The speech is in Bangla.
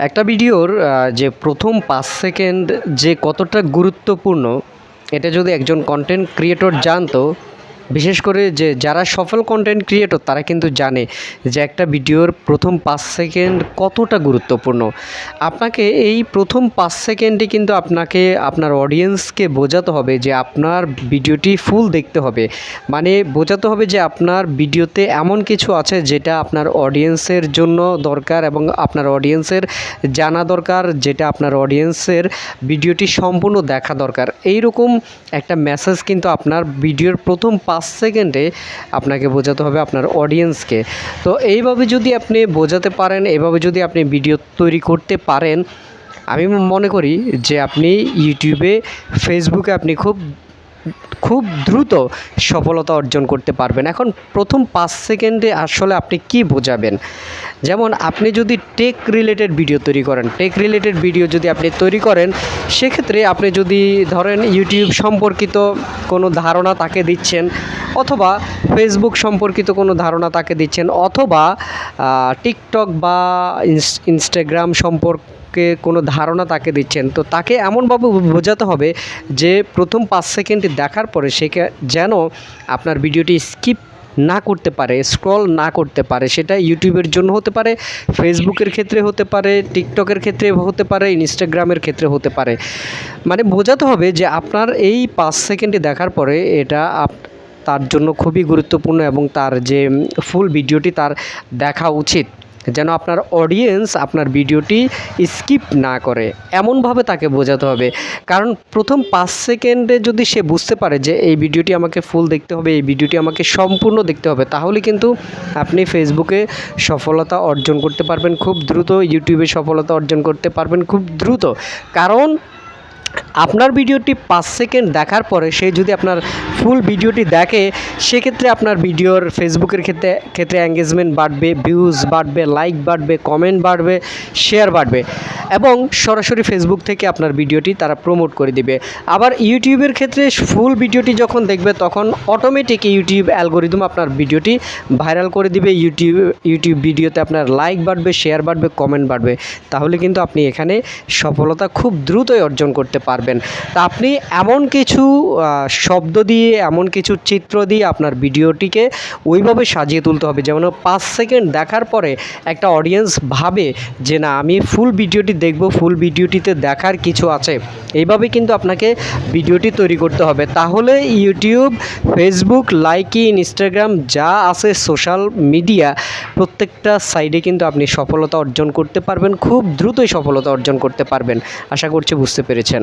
একটা ভিডিওর যে প্রথম ৫ সেকেন্ড যে কতটা গুরুত্বপূর্ণ এটা যদি একজন কন্টেন্ট ক্রিয়েটর জানতো, বিশেষ করে যে যারা সফল কন্টেন্ট ক্রিয়েটর তারা কিন্তু জানে যে একটা ভিডিওর প্রথম ৫ সেকেন্ড কতটা গুরুত্বপূর্ণ। আপনাকে এই প্রথম ৫ সেকেন্ডে কিন্তু আপনাকে আপনার অডিয়েন্সকে বোঝাতে হবে যে আপনার ভিডিওটি ফুল দেখতে হবে। মানে বোঝাতে হবে যে আপনার ভিডিওতে এমন কিছু আছে যেটা আপনার অডিয়েন্সের জন্য দরকার এবং আপনার অডিয়েন্সের জানা দরকার, যেটা আপনার অডিয়েন্সের ভিডিওটি সম্পূর্ণ দেখা দরকার। এইরকম একটা মেসেজ কিন্তু আপনার ভিডিওর প্রথম ৫ সেকেন্ডে আপনাকে বোঝাতে হবে আপনার অডিয়েন্সকে। তো এইভাবে যদি আপনি বোঝাতে পারেন, এভাবে যদি আপনি ভিডিও তৈরি করতে পারেন, আমি মনে করি যে আপনি ইউটিউবে, ফেসবুকে আপনি খুব দ্রুত সফলতা অর্জন করতে পারবেন। এখন প্রথম ৫ সেকেন্ডে আসলে আপনি কি বোঝাবেন? যেমন আপনি যদি টেক রিলেটেড ভিডিও তৈরি করেন, টেক রিলেটেড ভিডিও যদি আপনি তৈরি করেন, সেক্ষেত্রে আপনি যদি ধরেন ইউটিউব সম্পর্কিত কোনো ধারণা তাকে দিচ্ছেন, অথবা ফেসবুক সম্পর্কিত কোনো ধারণা তাকে দিচ্ছেন, অথবা টিকটক বা ইনস্টাগ্রাম সম্পর্কে কোনো ধারণা তাকে দিচ্ছেন, তো তাকে এমনভাবে বোঝাতে হবে যে প্রথম ৫ সেকেন্ড দেখার পরে সে যেন আপনার ভিডিওটি স্কিপ না করতে পারে, স্ক্রল না করতে পারে। সেটা ইউটিউবের জন্য হতে পারে, ফেসবুকের ক্ষেত্রে হতে পারে, টিকটকের ক্ষেত্রে হতে পারে, ইনস্টাগ্রামের ক্ষেত্রে হতে পারে। মানে বোঝাতে হবে যে আপনার এই ৫ সেকেন্ডে দেখার পরে এটা তার জন্য খুবই গুরুত্বপূর্ণ এবং তার যে ফুল ভিডিওটি তার দেখা উচিত, যেন আপনার অডিয়েন্স আপনার ভিডিওটি স্কিপ না করে, এমনভাবে তাকে বোঝাতে হবে। কারণ প্রথম ৫ সেকেন্ডে যদি সে বুঝতে পারে যে এই ভিডিওটি আমাকে ফুল দেখতে হবে, এই ভিডিওটি আমাকে সম্পূর্ণ দেখতে হবে, তাহলে কিন্তু আপনি ফেসবুকে সফলতা অর্জন করতে পারবেন খুব দ্রুত, ইউটিউবে সফলতা অর্জন করতে পারবেন খুব দ্রুত। কারণ আপনার ভিডিওটি ৫ সেকেন্ড দেখার পরে সে যদি আপনার ফুল ভিডিওটি দেখে, সেক্ষেত্রে আপনার ভিডিওর ফেসবুকের ক্ষেত্রে এঙ্গেজমেন্ট বাড়বে, ভিউজ বাড়বে, লাইক বাড়বে, কমেন্ট বাড়বে, শেয়ার বাড়বে এবং সরাসরি ফেসবুক থেকে আপনার ভিডিওটি তারা প্রমোট করে দিবে। আবার ইউটিউবের ক্ষেত্রে ফুল ভিডিওটি যখন দেখবে তখন অটোমেটিক ইউটিউব অ্যালগোরিদম আপনার ভিডিওটি ভাইরাল করে দিবে। ইউটিউব ভিডিওতে আপনার লাইক বাড়বে, শেয়ার বাড়বে, কমেন্ট বাড়বে। তাহলে কিন্তু আপনি এখানে সফলতা খুব দ্রুতই অর্জন করতে পারবেন। তা আপনি এমন কিছু শব্দ দিয়ে, এমন কিছু চিত্র দিয়ে আপনার ভিডিওটিকে ওইভাবে সাজিয়ে তুলতে হবে যেমন ৫ সেকেন্ড দেখার পরে একটা অডিয়েন্স ভাবে যে না, আমি ফুল ভিডিওটি দেখব, ফুল ভিডিওটিতে দেখার কিছু আছে। এইভাবে কিন্তু আপনাকে ভিডিওটি তৈরি করতে হবে। তাহলে ইউটিউব, ফেসবুক, লাইকি, ইনস্টাগ্রাম যা আছে সোশ্যাল মিডিয়া, প্রত্যেকটা সাইডে কিন্তু আপনি সফলতা অর্জন করতে পারবেন, খুব দ্রুতই সফলতা অর্জন করতে পারবেন। আশা করছি বুঝতে পেরেছেন।